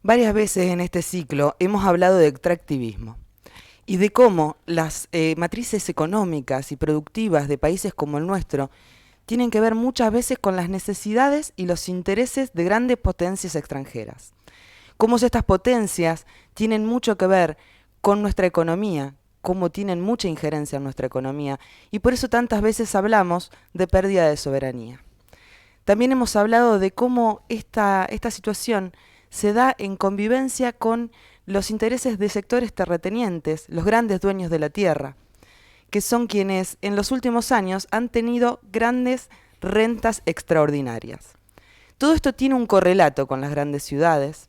Varias veces en este ciclo hemos hablado de extractivismo y de cómo las matrices económicas y productivas de países como el nuestro tienen que ver muchas veces con las necesidades y los intereses de grandes potencias extranjeras. Cómo estas potencias tienen mucho que ver con nuestra economía, cómo tienen mucha injerencia en nuestra economía, y por eso tantas veces hablamos de pérdida de soberanía. También hemos hablado de cómo esta situación se da en convivencia con los intereses de sectores terratenientes, los grandes dueños de la tierra, que son quienes en los últimos años han tenido grandes rentas extraordinarias. Todo esto tiene un correlato con las grandes ciudades,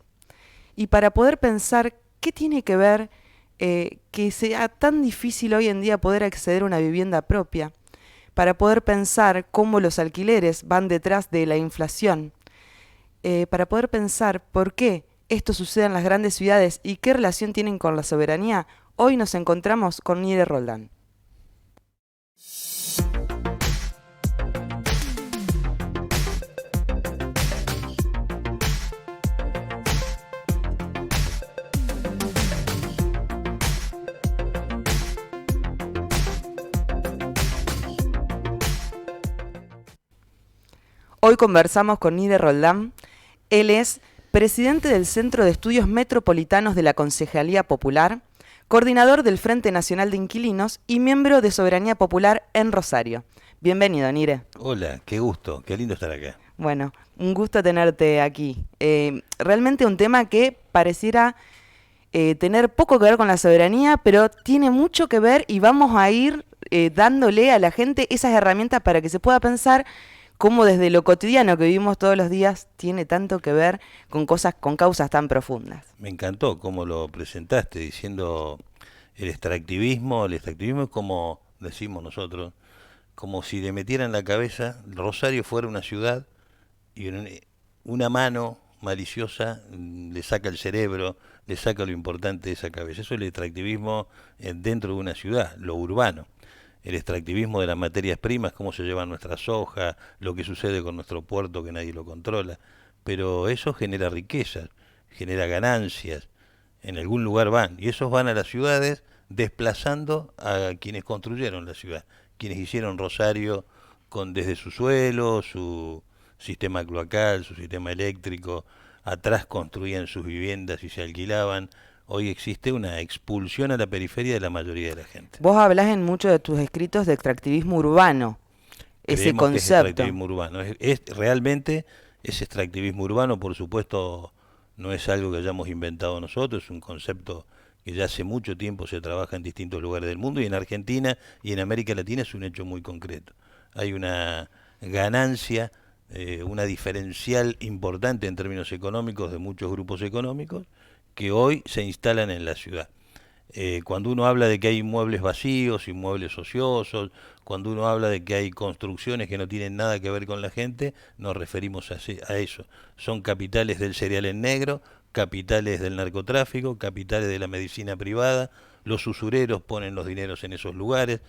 y para poder pensar qué tiene que ver que sea tan difícil hoy en día poder acceder a una vivienda propia, para poder pensar cómo los alquileres van detrás de la inflación, para poder pensar por qué esto sucede en las grandes ciudades y qué relación tienen con la soberanía, hoy nos encontramos con Nire Roldán. Hoy conversamos con Nire Roldán. Él es presidente del Centro de Estudios Metropolitanos de la Concejalía Popular, coordinador del Frente Nacional de Inquilinos y miembro de Soberanía Popular en Rosario. Bienvenido, Nire. Hola, qué gusto, qué lindo estar acá. Bueno, un gusto tenerte aquí. Realmente un tema que pareciera tener poco que ver con la soberanía, pero tiene mucho que ver y vamos a ir dándole a la gente esas herramientas para que se pueda pensar cómo desde lo cotidiano que vivimos todos los días tiene tanto que ver con cosas, con causas tan profundas. Me encantó cómo lo presentaste diciendo el extractivismo es como decimos nosotros, como si le metieran en la cabeza Rosario fuera una ciudad y una mano maliciosa le saca el cerebro, le saca lo importante de esa cabeza. Eso es el extractivismo dentro de una ciudad, lo urbano. El extractivismo de las materias primas, cómo se llevan nuestras hojas, lo que sucede con nuestro puerto que nadie lo controla. Pero eso genera riquezas, genera ganancias, en algún lugar van, y esos van a las ciudades desplazando a quienes construyeron la ciudad, quienes hicieron Rosario con desde su suelo, su sistema cloacal, su sistema eléctrico, atrás construían sus viviendas y se alquilaban. Hoy existe una expulsión a la periferia de la mayoría de la gente. Vos hablás en muchos de tus escritos de extractivismo urbano, ese Creemos que es concepto. extractivismo urbano. Realmente es extractivismo urbano, por supuesto, no es algo que hayamos inventado nosotros, es un concepto que ya hace mucho tiempo se trabaja en distintos lugares del mundo y en Argentina y en América Latina es un hecho muy concreto. Hay una ganancia, una diferencial importante en términos económicos de muchos grupos económicos que hoy se instalan en la ciudad. Cuando uno habla de que hay inmuebles vacíos, inmuebles ociosos, cuando uno habla de que hay construcciones que no tienen nada que ver con la gente, nos referimos a eso. Son capitales del cereal en negro, capitales del narcotráfico, capitales de la medicina privada, los usureros ponen los dineros en esos lugares,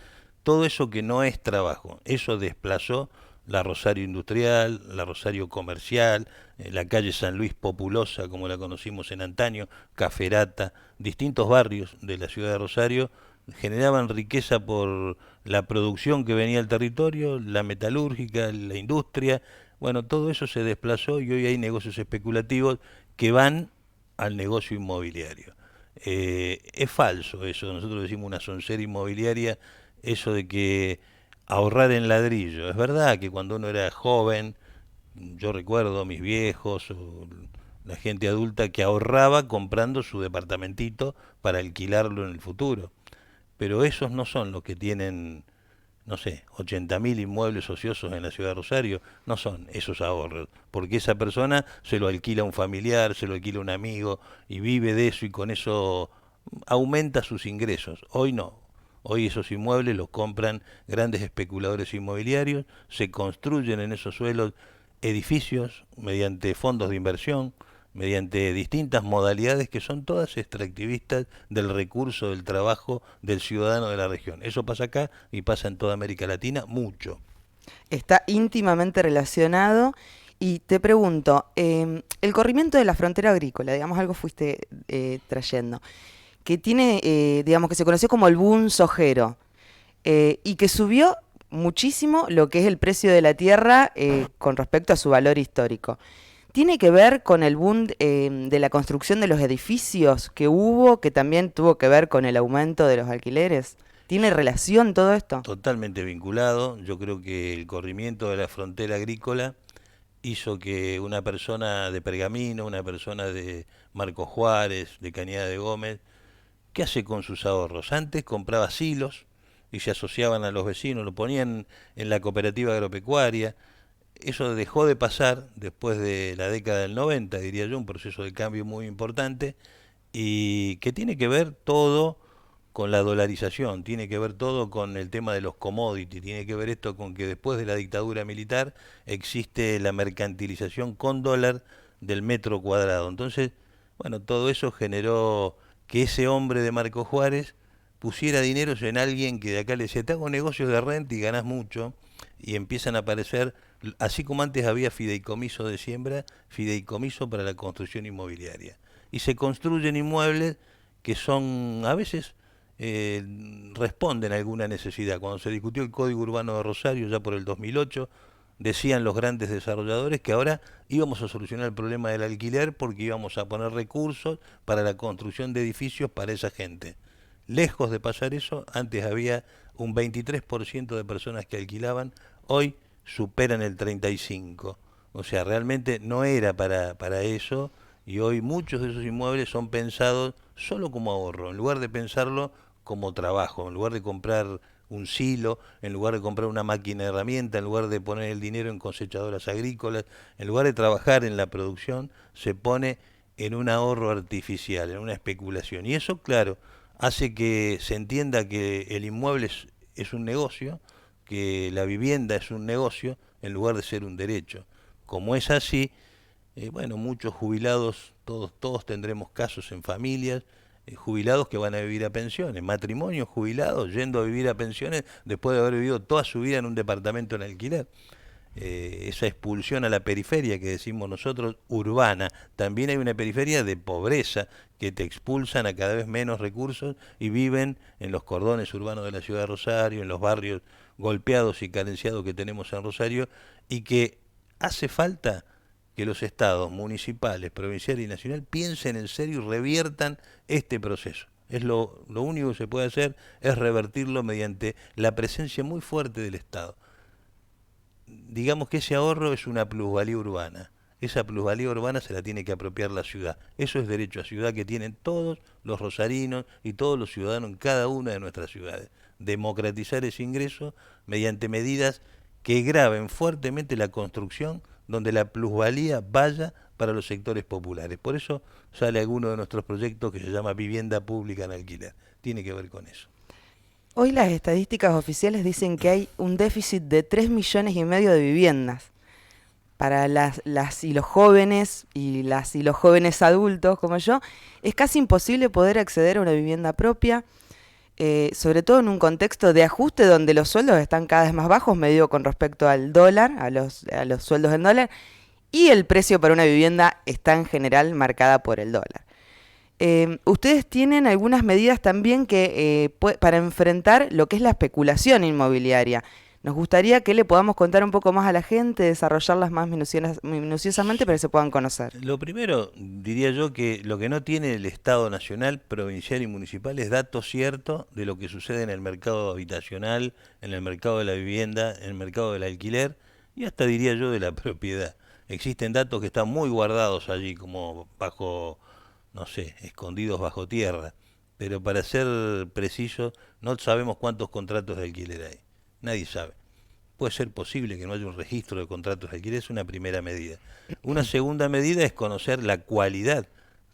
todo eso que no es trabajo, eso desplazó la Rosario Industrial, la Rosario Comercial, la calle San Luis Populosa, como la conocimos en antaño, Caferata, distintos barrios de la ciudad de Rosario generaban riqueza por la producción que venía al territorio, la metalúrgica, la industria, bueno, todo eso se desplazó y hoy hay negocios especulativos que van al negocio inmobiliario. Es falso eso, nosotros decimos una soncera inmobiliaria, eso de que ahorrar en ladrillo. Es verdad que cuando uno era joven, yo recuerdo a mis viejos o la gente adulta que ahorraba comprando su departamentito para alquilarlo en el futuro. Pero esos no son los que tienen, no sé, 80.000 inmuebles ociosos en la ciudad de Rosario, no son esos ahorros, porque esa persona se lo alquila a un familiar, se lo alquila a un amigo y vive de eso y con eso aumenta sus ingresos. Hoy no. Hoy esos inmuebles los compran grandes especuladores inmobiliarios, se construyen en esos suelos edificios mediante fondos de inversión, mediante distintas modalidades que son todas extractivistas del recurso del trabajo del ciudadano de la región. Eso pasa acá y pasa en toda América Latina mucho. Está íntimamente relacionado Y te pregunto, el corrimiento de la frontera agrícola, digamos, algo fuiste trayendo, que tiene, digamos, que se conoció como el boom sojero, y que subió muchísimo lo que es el precio de la tierra con respecto a su valor histórico. ¿Tiene que ver con el boom de la construcción de los edificios que hubo, que también tuvo que ver con el aumento de los alquileres? ¿Tiene relación todo esto? Totalmente vinculado. Yo creo que el corrimiento de la frontera agrícola hizo que una persona de Pergamino, una persona de Marcos Juárez, de Cañada de Gómez, ¿qué hace con sus ahorros? Antes compraba silos y se asociaban a los vecinos, lo ponían en la cooperativa agropecuaria. Eso dejó de pasar después de la década del 90, diría yo, un proceso de cambio muy importante y que tiene que ver todo con la dolarización, tiene que ver todo con el tema de los commodities, tiene que ver esto con que después de la dictadura militar existe la mercantilización con dólar del metro cuadrado. Entonces, bueno, todo eso generó que ese hombre de Marco Juárez pusiera dinero en alguien que de acá le decía, te hago negocios de renta y ganás mucho, y empiezan a aparecer, así como antes había fideicomiso de siembra, fideicomiso para la construcción inmobiliaria. Y se construyen inmuebles que son, a veces, responden a alguna necesidad. Cuando se discutió el Código Urbano de Rosario, ya por el 2008, decían los grandes desarrolladores que ahora íbamos a solucionar el problema del alquiler porque íbamos a poner recursos para la construcción de edificios para esa gente. Lejos de pasar eso, antes había un 23% de personas que alquilaban, hoy superan el 35%. O sea, realmente no era para eso y hoy muchos de esos inmuebles son pensados solo como ahorro, en lugar de pensarlo como trabajo, en lugar de comprar un silo, en lugar de comprar una máquina de herramienta, en lugar de poner el dinero en cosechadoras agrícolas, en lugar de trabajar en la producción, se pone en un ahorro artificial, en una especulación. Y eso, claro, hace que se entienda que el inmueble es un negocio, que la vivienda es un negocio, en lugar de ser un derecho. Como es así, bueno, muchos jubilados, todos tendremos casos en familias, jubilados que van a vivir a pensiones, matrimonios jubilados yendo a vivir a pensiones después de haber vivido toda su vida en un departamento en alquiler. Esa expulsión a la periferia que decimos nosotros, urbana, también hay una periferia de pobreza que te expulsan a cada vez menos recursos y viven en los cordones urbanos de la ciudad de Rosario, en los barrios golpeados y carenciados que tenemos en Rosario, y que hace falta que los estados municipales, provinciales y nacional piensen en serio y reviertan este proceso. Es lo único que se puede hacer es revertirlo mediante la presencia muy fuerte del Estado. Digamos que ese ahorro es una plusvalía urbana. Esa plusvalía urbana se la tiene que apropiar la ciudad. Eso es derecho a ciudad que tienen todos los rosarinos y todos los ciudadanos en cada una de nuestras ciudades. Democratizar ese ingreso mediante medidas que graven fuertemente la construcción donde la plusvalía vaya para los sectores populares. Por eso sale alguno de nuestros proyectos que se llama Vivienda Pública en Alquiler. Tiene que ver con eso. Hoy las estadísticas oficiales dicen que hay un déficit de 3,5 millones de viviendas para las y los jóvenes y las y los jóvenes adultos como yo. Es casi imposible poder acceder a una vivienda propia, sobre todo en un contexto de ajuste donde los sueldos están cada vez más bajos, medido con respecto al dólar, a los sueldos del dólar, y el precio para una vivienda está en general marcada por el dólar. Ustedes tienen algunas medidas también que para enfrentar lo que es la especulación inmobiliaria. Nos gustaría que le podamos contar un poco más a la gente, desarrollarlas más minuciosamente para que se puedan conocer. Lo primero, diría yo, que lo que no tiene el Estado nacional, provincial y municipal es datos ciertos de lo que sucede en el mercado habitacional, en el mercado de la vivienda, en el mercado del alquiler y hasta diría yo de la propiedad. Existen datos que están muy guardados allí, como bajo, no sé, escondidos bajo tierra. Pero para ser preciso, no sabemos cuántos contratos de alquiler hay. Nadie sabe. Puede ser posible que no haya un registro de contratos de alquiler, es una primera medida. Una segunda medida es conocer la cualidad.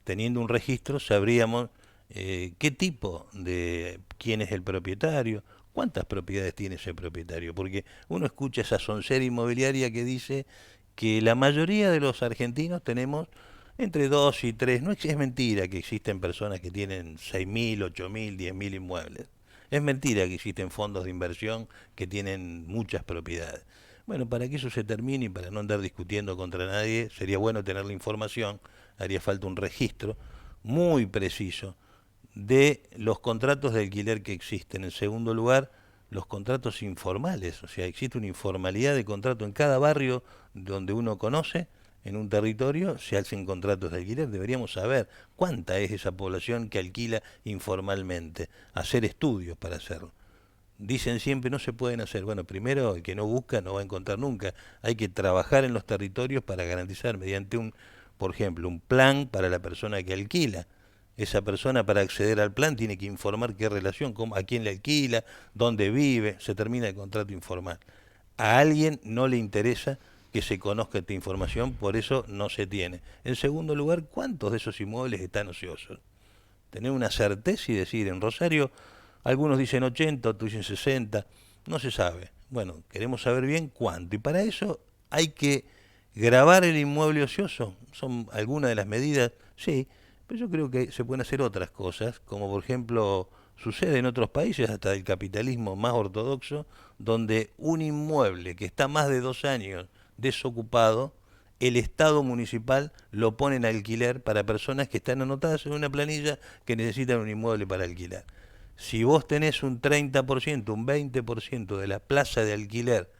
Teniendo un registro sabríamos qué tipo de, quién es el propietario, cuántas propiedades tiene ese propietario, porque uno escucha esa soncera inmobiliaria que dice que la mayoría de los argentinos tenemos entre 2 y 3. No es mentira que existen personas que tienen 6.000, 8.000, 10.000 inmuebles. Es mentira que existen fondos de inversión que tienen muchas propiedades. Bueno, para que eso se termine y para no andar discutiendo contra nadie, sería bueno tener la información, haría falta un registro muy preciso de los contratos de alquiler que existen. En segundo lugar, los contratos informales, o sea, existe una informalidad de contrato en cada barrio donde uno conoce, en un territorio, se hacen contratos de alquiler. Deberíamos saber cuánta es esa población que alquila informalmente, hacer estudios para hacerlo. Dicen siempre no se pueden hacer. Bueno, primero el que no busca no va a encontrar nunca. Hay que trabajar en los territorios para garantizar mediante por ejemplo, un plan para la persona que alquila. Esa persona para acceder al plan tiene que informar qué relación, a quién le alquila, dónde vive, se termina el contrato informal. A alguien no le interesa que se conozca esta información, por eso no se tiene. En segundo lugar, ¿cuántos de esos inmuebles están ociosos? Tener una certeza y decir, en Rosario, algunos dicen 80, otros dicen 60, no se sabe. Bueno, queremos saber bien cuánto, y para eso hay que grabar el inmueble ocioso. Son algunas de las medidas, sí, pero yo creo que se pueden hacer otras cosas, como por ejemplo sucede en otros países, hasta del capitalismo más ortodoxo, donde un inmueble que está más de 2 años desocupado, el Estado municipal lo pone en alquiler para personas que están anotadas en una planilla que necesitan un inmueble para alquilar. Si vos tenés un 30%, un 20% de la plaza de alquiler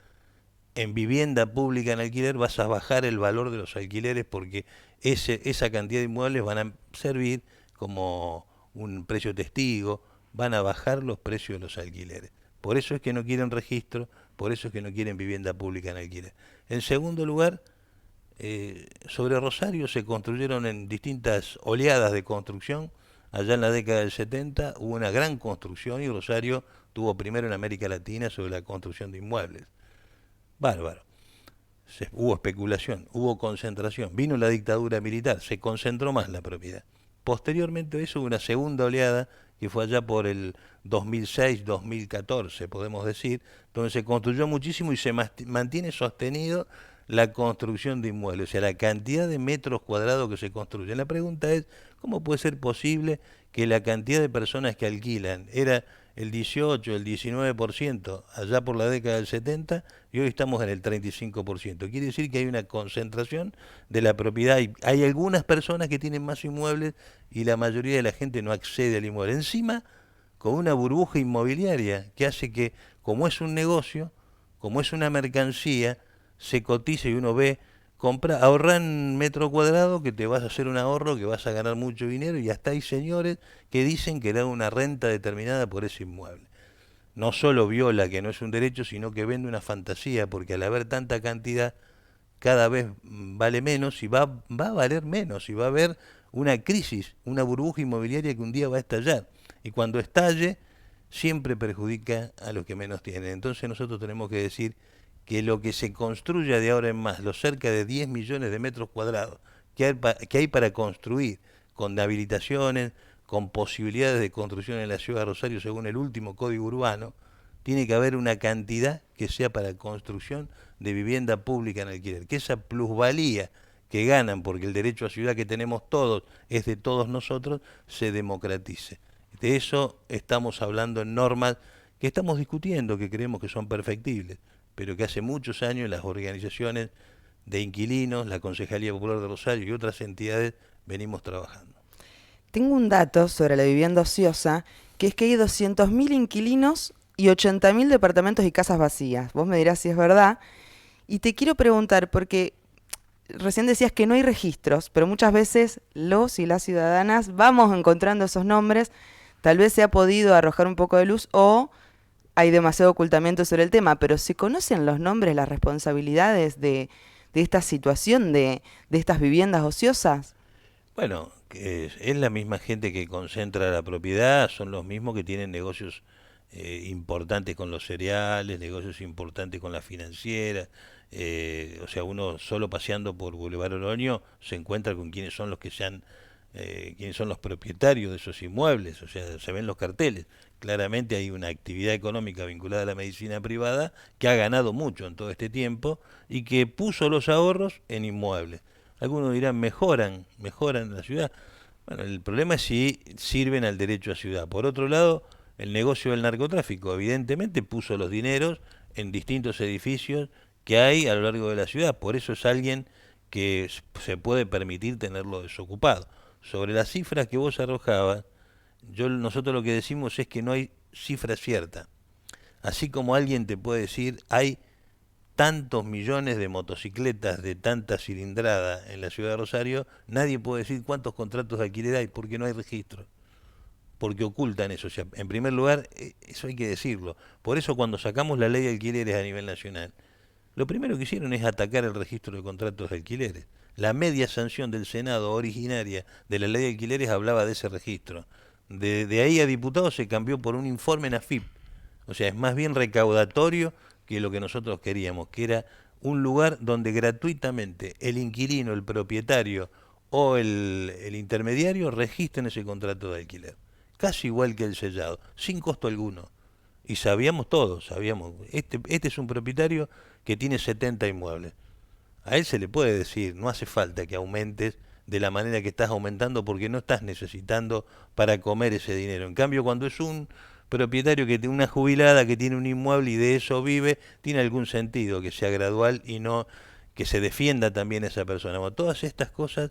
en vivienda pública en alquiler, vas a bajar el valor de los alquileres porque esa cantidad de inmuebles van a servir como un precio testigo, van a bajar los precios de los alquileres. Por eso es que no quieren registro, por eso es que no quieren vivienda pública en alquiler. En segundo lugar, sobre Rosario se construyeron en distintas oleadas de construcción. Allá en la década del 70 hubo una gran construcción y Rosario tuvo primero en América Latina sobre la construcción de inmuebles. Bárbaro. Hubo especulación, hubo concentración, vino la dictadura militar, se concentró más la propiedad. Posteriormente a eso hubo una segunda oleada que fue allá por el 2006-2014, podemos decir, donde se construyó muchísimo y se mantiene sostenido la construcción de inmuebles, o sea, la cantidad de metros cuadrados que se construyen. La pregunta es, ¿cómo puede ser posible que la cantidad de personas que alquilan era el 18, el 19% allá por la década del 70 y hoy estamos en el 35%? Quiere decir que hay una concentración de la propiedad. Hay algunas personas que tienen más inmuebles y la mayoría de la gente no accede al inmueble. Encima, con una burbuja inmobiliaria que hace que, como es un negocio, como es una mercancía, se cotiza y uno ve, ahorran metro cuadrado que te vas a hacer un ahorro, que vas a ganar mucho dinero, y hasta hay señores que dicen que dan una renta determinada por ese inmueble. No solo viola, que no es un derecho, sino que vende una fantasía, porque al haber tanta cantidad, cada vez vale menos y va a valer menos, y va a haber una crisis, una burbuja inmobiliaria que un día va a estallar. Y cuando estalle, siempre perjudica a los que menos tienen. Entonces nosotros tenemos que decir que lo que se construya de ahora en más, los cerca de 10 millones de metros cuadrados que hay para construir, con habilitaciones, con posibilidades de construcción en la ciudad de Rosario según el último código urbano, tiene que haber una cantidad que sea para construcción de vivienda pública en alquiler, que esa plusvalía que ganan, porque el derecho a ciudad que tenemos todos es de todos nosotros, se democratice. De eso estamos hablando en normas que estamos discutiendo, que creemos que son perfectibles, pero que hace muchos años las organizaciones de inquilinos, la Concejalía Popular de Rosario y otras entidades venimos trabajando. Tengo un dato sobre la vivienda ociosa, que es que hay 200.000 inquilinos y 80.000 departamentos y casas vacías. Vos me dirás si es verdad. Y te quiero preguntar, porque recién decías que no hay registros, pero muchas veces los y las ciudadanas vamos encontrando esos nombres. Tal vez se ha podido arrojar un poco de luz o hay demasiado ocultamiento sobre el tema, pero ¿se conocen los nombres, las responsabilidades de esta situación, de estas viviendas ociosas? Bueno, que es la misma gente que concentra la propiedad, son los mismos que tienen negocios importantes con los cereales, negocios importantes con la financiera. O sea, uno solo paseando por Boulevard Oroño se encuentra con quiénes son los que quiénes son los propietarios de esos inmuebles, o sea, se ven los carteles. Claramente hay una actividad económica vinculada a la medicina privada que ha ganado mucho en todo este tiempo y que puso los ahorros en inmuebles. Algunos dirán, mejoran la ciudad. Bueno, el problema es si sirven al derecho a ciudad. Por otro lado, el negocio del narcotráfico evidentemente puso los dineros en distintos edificios que hay a lo largo de la ciudad. Por eso es alguien que se puede permitir tenerlo desocupado. Sobre las cifras que vos arrojabas, nosotros lo que decimos es que no hay cifra cierta. Así como alguien te puede decir, hay tantos millones de motocicletas de tanta cilindrada en la ciudad de Rosario, nadie puede decir cuántos contratos de alquiler hay, porque no hay registro, porque ocultan eso. O sea, en primer lugar, eso hay que decirlo. Por eso cuando sacamos la ley de alquileres a nivel nacional, lo primero que hicieron es atacar el registro de contratos de alquileres. La media sanción del Senado originaria de la ley de alquileres hablaba de ese registro. De ahí a diputados se cambió por un informe en AFIP. O sea, es más bien recaudatorio que lo que nosotros queríamos, que era un lugar donde gratuitamente el inquilino, el propietario o el intermediario registren ese contrato de alquiler. Casi igual que el sellado, sin costo alguno. Y sabíamos todos, sabíamos, este es un propietario que tiene 70 inmuebles. A él se le puede decir, no hace falta que aumentes de la manera que estás aumentando porque no estás necesitando para comer ese dinero. En cambio, cuando es un propietario que tiene una jubilada que tiene un inmueble y de eso vive, tiene algún sentido que sea gradual y no que se defienda también esa persona. Bueno, todas estas cosas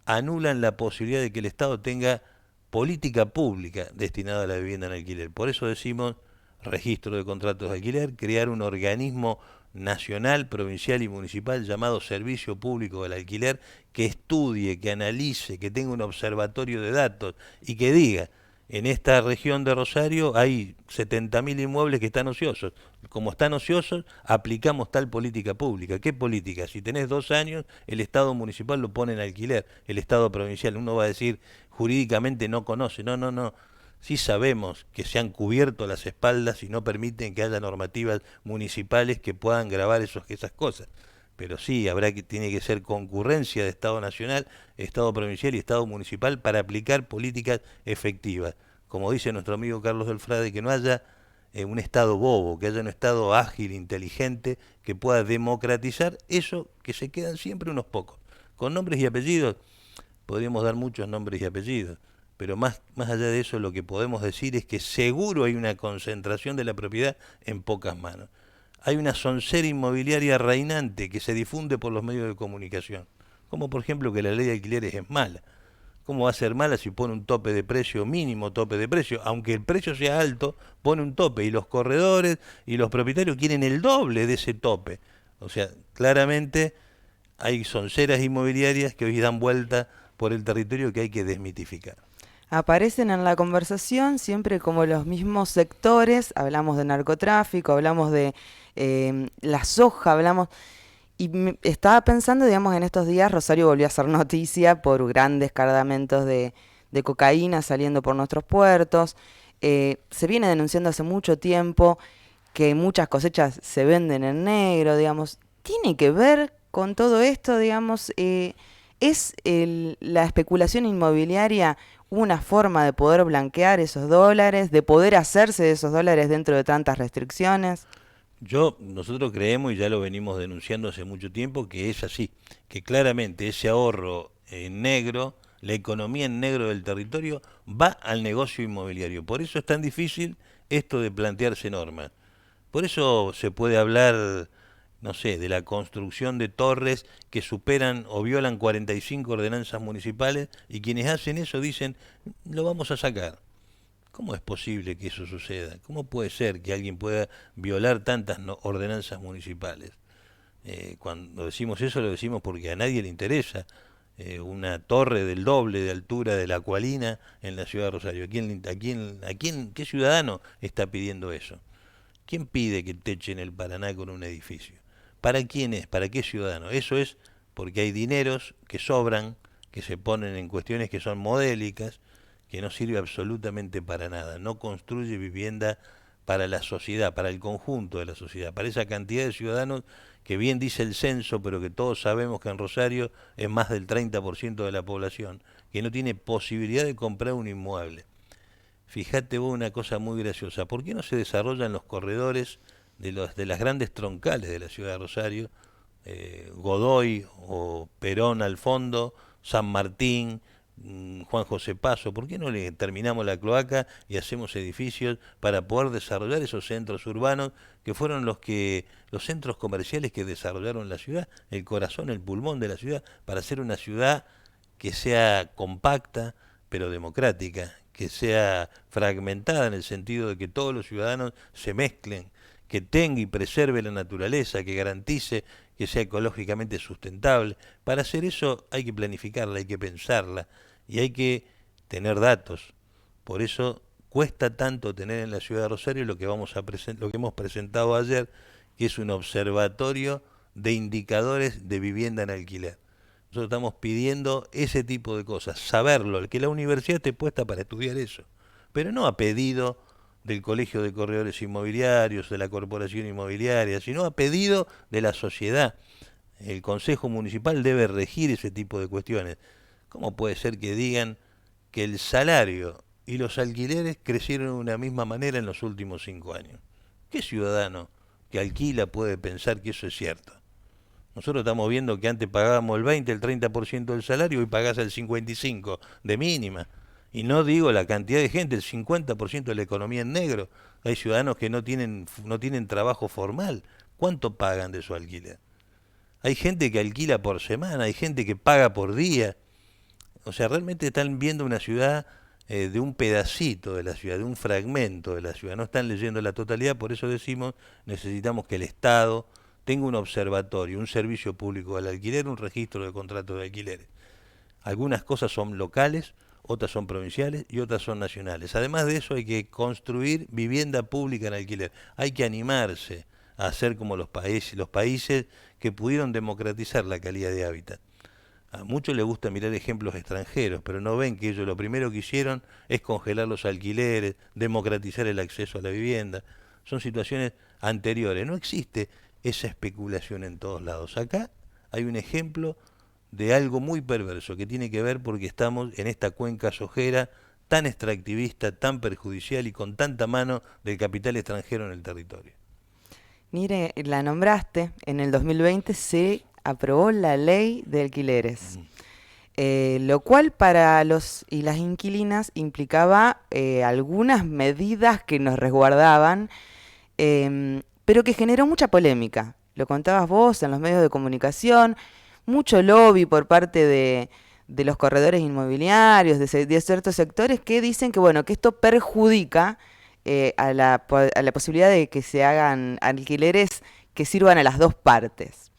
anulan la posibilidad de que el Estado tenga política pública destinada a la vivienda en alquiler. Por eso decimos registro de contratos de alquiler, crear un organismo nacional, provincial y municipal llamado Servicio Público del Alquiler, que estudie, que analice, que tenga un observatorio de datos y que diga, en esta región de Rosario hay 70.000 inmuebles que están ociosos. Como están ociosos, aplicamos tal política pública. ¿Qué política? Si tenés 2 años, el Estado municipal lo pone en alquiler, el Estado provincial. Uno va a decir, jurídicamente no conoce. No, no, no. Sí sabemos que se han cubierto las espaldas y no permiten que haya normativas municipales que puedan gravar esas cosas. Pero sí, tiene que ser concurrencia de Estado nacional, Estado provincial y Estado municipal para aplicar políticas efectivas. Como dice nuestro amigo Carlos del Frade, que no haya un Estado bobo, que haya un Estado ágil, inteligente, que pueda democratizar eso que se quedan siempre unos pocos. Con nombres y apellidos, podríamos dar muchos nombres y apellidos, pero más allá de eso lo que podemos decir es que seguro hay una concentración de la propiedad en pocas manos. Hay una soncera inmobiliaria reinante que se difunde por los medios de comunicación, como por ejemplo que la ley de alquileres es mala. ¿Cómo va a ser mala si pone un tope de precio, mínimo tope de precio? Aunque el precio sea alto, pone un tope y los corredores y los propietarios quieren el doble de ese tope. O sea, claramente hay sonceras inmobiliarias que hoy dan vuelta por el territorio que hay que desmitificar. Aparecen en la conversación siempre como los mismos sectores, hablamos de narcotráfico, hablamos de la soja, hablamos... Y estaba pensando, digamos, en estos días Rosario volvió a ser noticia por grandes cargamentos de cocaína saliendo por nuestros puertos. Se viene denunciando hace mucho tiempo que muchas cosechas se venden en negro, digamos. ¿Tiene que ver con todo esto, digamos? ¿Es la especulación inmobiliaria una forma de poder blanquear esos dólares, de poder hacerse de esos dólares dentro de tantas restricciones? Nosotros creemos, y ya lo venimos denunciando hace mucho tiempo, que es así, que claramente ese ahorro en negro, la economía en negro del territorio, va al negocio inmobiliario. Por eso es tan difícil esto de plantearse normas. Por eso se puede hablar, no sé, de la construcción de torres que superan o violan 45 ordenanzas municipales y quienes hacen eso dicen, lo vamos a sacar. ¿Cómo es posible que eso suceda? ¿Cómo puede ser que alguien pueda violar tantas ordenanzas municipales? Cuando decimos eso lo decimos porque a nadie le interesa una torre del doble de altura de la Acualina en la ciudad de Rosario. ¿Qué ciudadano está pidiendo eso? ¿Quién pide que techen el Paraná con un edificio? ¿Para quién es? ¿Para qué ciudadano? Eso es porque hay dineros que sobran, que se ponen en cuestiones que son modélicas, que no sirve absolutamente para nada, no construye vivienda para la sociedad, para el conjunto de la sociedad, para esa cantidad de ciudadanos que bien dice el censo, pero que todos sabemos que en Rosario es más del 30% de la población, que no tiene posibilidad de comprar un inmueble. Fíjate vos una cosa muy graciosa, ¿por qué no se desarrollan los corredores de las grandes troncales de la ciudad de Rosario, Godoy o Perón al fondo, San Martín, Juan José Paso, ¿por qué no le terminamos la cloaca y hacemos edificios para poder desarrollar esos centros urbanos que fueron los centros comerciales que desarrollaron la ciudad, el corazón, el pulmón de la ciudad, para hacer una ciudad que sea compacta pero democrática, que sea fragmentada en el sentido de que todos los ciudadanos se mezclen, que tenga y preserve la naturaleza, que garantice que sea ecológicamente sustentable. Para hacer eso hay que planificarla, hay que pensarla y hay que tener datos. Por eso cuesta tanto tener en la ciudad de Rosario lo que lo que hemos presentado ayer, que es un observatorio de indicadores de vivienda en alquiler. Nosotros estamos pidiendo ese tipo de cosas, saberlo, que la universidad esté puesta para estudiar eso, pero no a pedido del Colegio de Corredores Inmobiliarios, de la Corporación Inmobiliaria, sino a pedido de la sociedad. El Consejo Municipal debe regir ese tipo de cuestiones. ¿Cómo puede ser que digan que el salario y los alquileres crecieron de una misma manera en los últimos 5 años? ¿Qué ciudadano que alquila puede pensar que eso es cierto? Nosotros estamos viendo que antes pagábamos el 20, el 30% del salario y pagás el 55% de mínima. Y no digo la cantidad de gente, el 50% de la economía en negro. Hay ciudadanos que no tienen trabajo formal. ¿Cuánto pagan de su alquiler? Hay gente que alquila por semana, hay gente que paga por día. O sea, realmente están viendo una ciudad de un pedacito de la ciudad, de un fragmento de la ciudad. No están leyendo la totalidad, por eso decimos, necesitamos que el Estado tenga un observatorio, un servicio público al alquiler, un registro de contratos de alquileres. Algunas cosas son locales, otras son provinciales y otras son nacionales. Además de eso hay que construir vivienda pública en alquiler. Hay que animarse a hacer como los países que pudieron democratizar la calidad de hábitat. A muchos les gusta mirar ejemplos extranjeros, pero no ven que ellos lo primero que hicieron es congelar los alquileres, democratizar el acceso a la vivienda. Son situaciones anteriores. No existe esa especulación en todos lados. Acá hay un ejemplo de algo muy perverso que tiene que ver porque estamos en esta cuenca sojera tan extractivista, tan perjudicial y con tanta mano del capital extranjero en el territorio. Mire, la nombraste, en el 2020 se aprobó la ley de alquileres, Mm. lo cual para los y las inquilinas implicaba algunas medidas que nos resguardaban, pero que generó mucha polémica. Lo contabas vos en los medios de comunicación, mucho lobby por parte de los corredores inmobiliarios, de ciertos sectores que dicen que, bueno, que esto perjudica a la posibilidad de que se hagan alquileres que sirvan a las dos partes.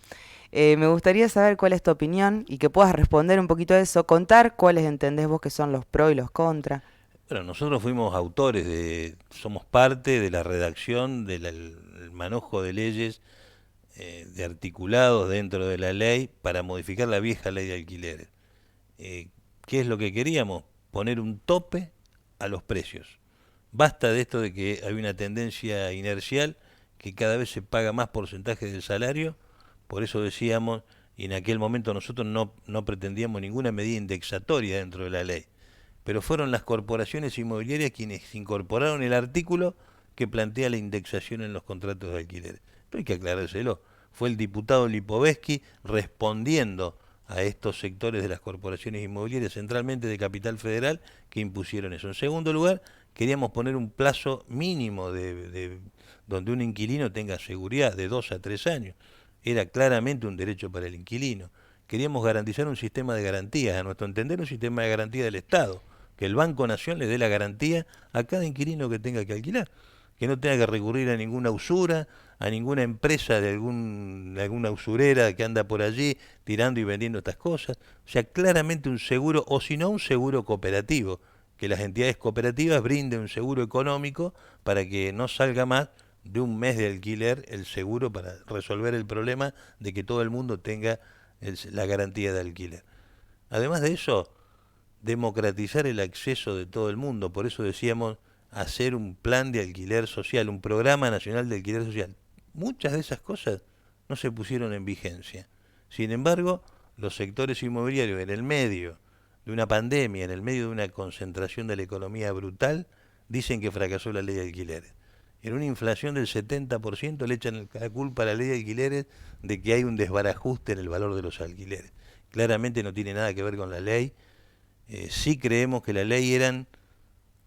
Me gustaría saber cuál es tu opinión y que puedas responder un poquito a eso, contar cuáles entendés vos que son los pros y los contras. Bueno, nosotros fuimos autores somos parte de la redacción del manojo de leyes de articulados dentro de la ley para modificar la vieja ley de alquileres. Eh, ¿Qué es lo que queríamos? Poner un tope a los precios. Basta de esto de que hay una tendencia inercial que cada vez se paga más porcentaje del salario, por eso decíamos, y en aquel momento nosotros no pretendíamos ninguna medida indexatoria dentro de la ley, pero fueron las corporaciones inmobiliarias quienes incorporaron el artículo que plantea la indexación en los contratos de alquileres. Pero hay que aclarárselo. Fue el diputado Lipovetsky respondiendo a estos sectores de las corporaciones inmobiliarias, centralmente de Capital Federal, que impusieron eso. En segundo lugar, queríamos poner un plazo mínimo donde un inquilino tenga seguridad de 2 a 3 años. Era claramente un derecho para el inquilino. Queríamos garantizar un sistema de garantías, a nuestro entender un sistema de garantía del Estado, que el Banco Nación le dé la garantía a cada inquilino que tenga que alquilar, que no tenga que recurrir a ninguna usura, a ninguna empresa de alguna usurera que anda por allí tirando y vendiendo estas cosas. O sea, claramente un seguro, o si no un seguro cooperativo, que las entidades cooperativas brinden un seguro económico para que no salga más de un mes de alquiler el seguro para resolver el problema de que todo el mundo tenga la garantía de alquiler. Además de eso, democratizar el acceso de todo el mundo, por eso decíamos hacer un plan de alquiler social, un programa nacional de alquiler social. Muchas de esas cosas no se pusieron en vigencia. Sin embargo, los sectores inmobiliarios en el medio de una pandemia, en el medio de una concentración de la economía brutal, dicen que fracasó la ley de alquileres. En una inflación del 70% le echan la culpa a la ley de alquileres de que hay un desbarajuste en el valor de los alquileres. Claramente no tiene nada que ver con la ley, Sí creemos que la ley eran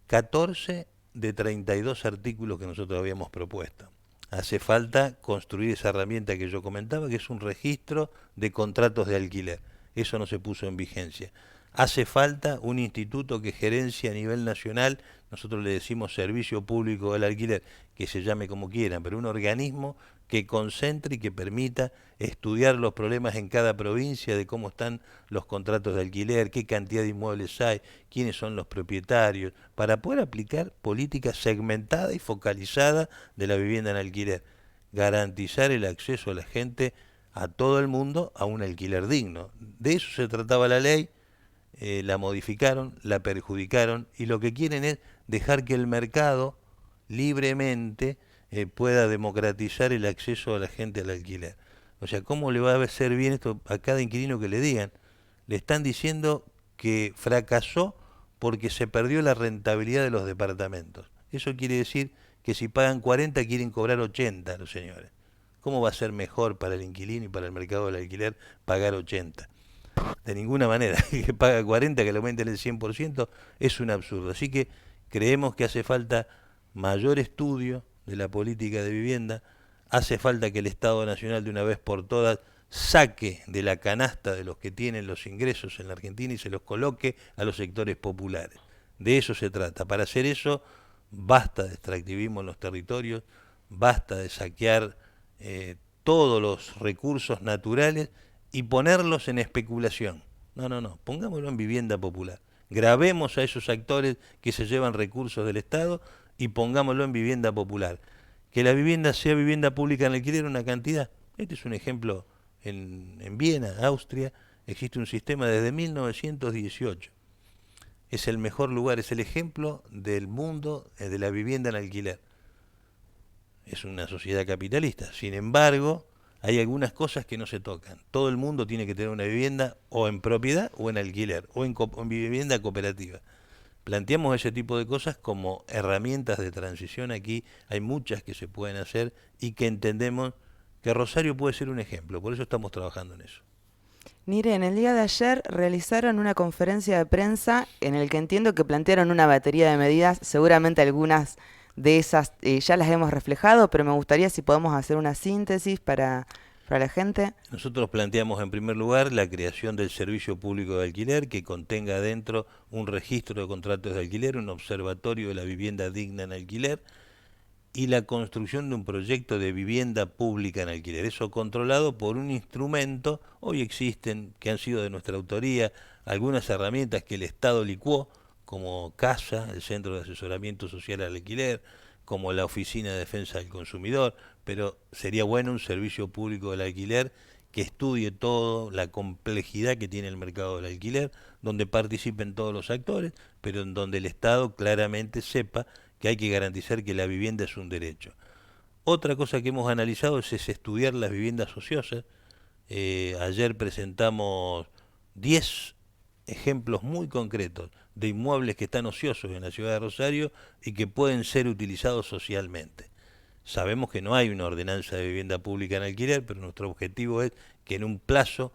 14 de 32 artículos que nosotros habíamos propuesto. Hace falta construir esa herramienta que yo comentaba, que es un registro de contratos de alquiler. Eso no se puso en vigencia. Hace falta un instituto que gerencia a nivel nacional, nosotros le decimos Servicio Público del Alquiler, que se llame como quieran, pero un organismo que concentre y que permita estudiar los problemas en cada provincia de cómo están los contratos de alquiler, qué cantidad de inmuebles hay, quiénes son los propietarios, para poder aplicar políticas segmentadas y focalizadas de la vivienda en alquiler. Garantizar el acceso a la gente, a todo el mundo, a un alquiler digno. De eso se trataba la ley, la modificaron, la perjudicaron y lo que quieren es dejar que el mercado libremente pueda democratizar el acceso a la gente al alquiler. O sea, ¿cómo le va a hacer bien esto a cada inquilino que le digan? Le están diciendo que fracasó porque se perdió la rentabilidad de los departamentos. Eso quiere decir que si pagan 40 quieren cobrar 80 los señores. ¿Cómo va a ser mejor para el inquilino y para el mercado del alquiler pagar 80? De ninguna manera. Que paga 40 que le aumenten el 100% es un absurdo. Así que creemos que hace falta mayor estudio de la política de vivienda, hace falta que el Estado Nacional de una vez por todas saque de la canasta de los que tienen los ingresos en la Argentina y se los coloque a los sectores populares. De eso se trata. Para hacer eso, basta de extractivismo en los territorios, basta de saquear todos los recursos naturales y ponerlos en especulación. No, no, no, pongámoslo en vivienda popular. Grabemos a esos actores que se llevan recursos del Estado y pongámoslo en vivienda popular. Que la vivienda sea vivienda pública en alquiler, una cantidad. Este es un ejemplo en Viena, Austria, existe un sistema desde 1918. Es el mejor lugar, es el ejemplo del mundo de la vivienda en alquiler. Es una sociedad capitalista. Sin embargo, hay algunas cosas que no se tocan. Todo el mundo tiene que tener una vivienda o en propiedad o en alquiler o en vivienda cooperativa. Planteamos ese tipo de cosas como herramientas de transición. Aquí hay muchas que se pueden hacer y que entendemos que Rosario puede ser un ejemplo. Por eso estamos trabajando en eso. Mire, en el día de ayer realizaron una conferencia de prensa en el que entiendo que plantearon una batería de medidas, seguramente algunas de esas ya las hemos reflejado, pero me gustaría si podemos hacer una síntesis para la gente. Nosotros planteamos en primer lugar la creación del Servicio Público de Alquiler que contenga dentro un registro de contratos de alquiler, un observatorio de la vivienda digna en alquiler y la construcción de un proyecto de vivienda pública en alquiler. Eso controlado por un instrumento, hoy existen, que han sido de nuestra autoría, algunas herramientas que el Estado licuó, como CASA, el Centro de Asesoramiento Social al Alquiler, como la Oficina de Defensa del Consumidor, pero sería bueno un servicio público del alquiler que estudie todo, la complejidad que tiene el mercado del alquiler, donde participen todos los actores, pero en donde el Estado claramente sepa que hay que garantizar que la vivienda es un derecho. Otra cosa que hemos analizado es estudiar las viviendas ociosas. Ayer presentamos 10 ejemplos muy concretos de inmuebles que están ociosos en la ciudad de Rosario y que pueden ser utilizados socialmente. Sabemos que no hay una ordenanza de vivienda pública en alquiler, pero nuestro objetivo es que en un plazo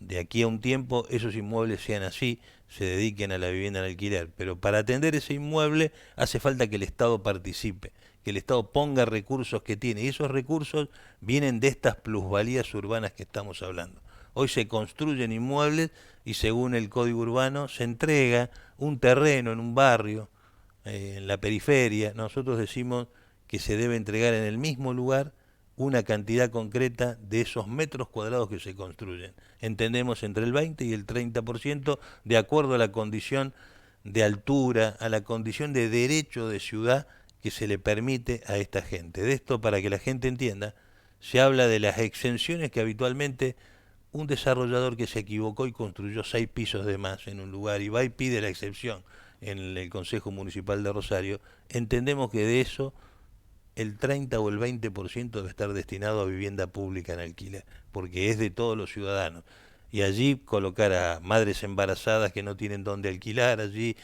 de aquí a un tiempo esos inmuebles sean así, se dediquen a la vivienda en alquiler. Pero para atender ese inmueble hace falta que el Estado participe, que el Estado ponga recursos que tiene. Y esos recursos vienen de estas plusvalías urbanas que estamos hablando. Hoy se construyen inmuebles y según el Código Urbano se entrega un terreno en un barrio, en la periferia. Nosotros decimos que se debe entregar en el mismo lugar una cantidad concreta de esos metros cuadrados que se construyen. Entendemos entre el 20 y el 30% de acuerdo a la condición de altura, a la condición de derecho de ciudad que se le permite a esta gente. De esto, para que la gente entienda, se habla de las exenciones que habitualmente un desarrollador que se equivocó y construyó 6 pisos de más en un lugar y va y pide la excepción en el Consejo Municipal de Rosario, entendemos que de eso el 30 o el 20% debe estar destinado a vivienda pública en alquiler, porque es de todos los ciudadanos. Y allí colocar a madres embarazadas que no tienen dónde alquilar, allí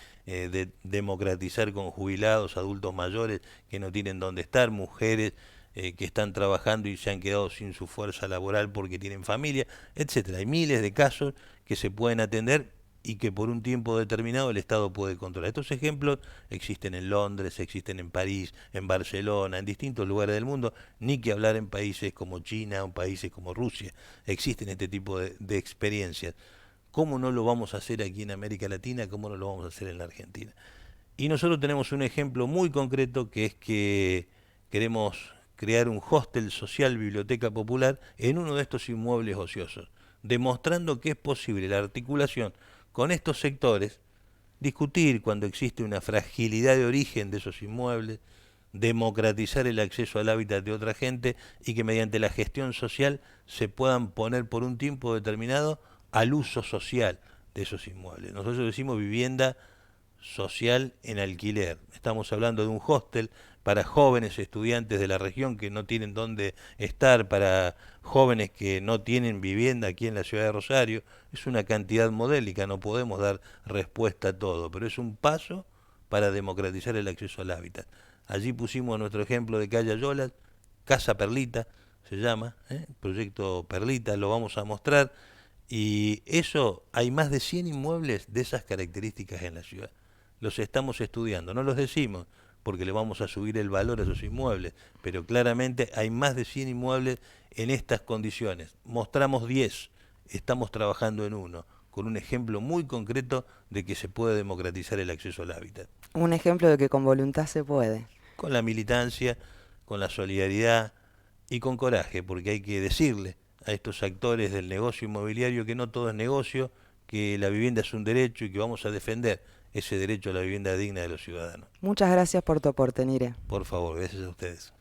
democratizar con jubilados, adultos mayores que no tienen dónde estar, mujeres que están trabajando y se han quedado sin su fuerza laboral porque tienen familia, etcétera. Hay miles de casos que se pueden atender y que por un tiempo determinado el Estado puede controlar. Estos ejemplos existen en Londres, existen en París, en Barcelona, en distintos lugares del mundo, ni que hablar en países como China o países como Rusia. Existen este tipo de experiencias. ¿Cómo no lo vamos a hacer aquí en América Latina? ¿Cómo no lo vamos a hacer en la Argentina? Y nosotros tenemos un ejemplo muy concreto, que es que queremos crear un hostel social biblioteca popular en uno de estos inmuebles ociosos, demostrando que es posible la articulación con estos sectores, discutir cuando existe una fragilidad de origen de esos inmuebles, democratizar el acceso al hábitat de otra gente y que mediante la gestión social se puedan poner por un tiempo determinado al uso social de esos inmuebles. Nosotros decimos vivienda social en alquiler. Estamos hablando de un hostel para jóvenes estudiantes de la región que no tienen dónde estar, para jóvenes que no tienen vivienda aquí en la ciudad de Rosario. Es una cantidad modélica, no podemos dar respuesta a todo, pero es un paso para democratizar el acceso al hábitat. Allí pusimos nuestro ejemplo de Calle Ayolas, Casa Perlita se llama, proyecto Perlita, lo vamos a mostrar, y eso, hay más de 100 inmuebles de esas características en la ciudad. Los estamos estudiando, no los decimos porque le vamos a subir el valor a esos inmuebles, pero claramente hay más de 100 inmuebles en estas condiciones. Mostramos 10, estamos trabajando en uno, con un ejemplo muy concreto de que se puede democratizar el acceso al hábitat. Un ejemplo de que con voluntad se puede. Con la militancia, con la solidaridad y con coraje, porque hay que decirle a estos actores del negocio inmobiliario que no todo es negocio, que la vivienda es un derecho y que vamos a defender ese derecho a la vivienda digna de los ciudadanos. Muchas gracias por tu aporte, Nire. Por favor, gracias a ustedes.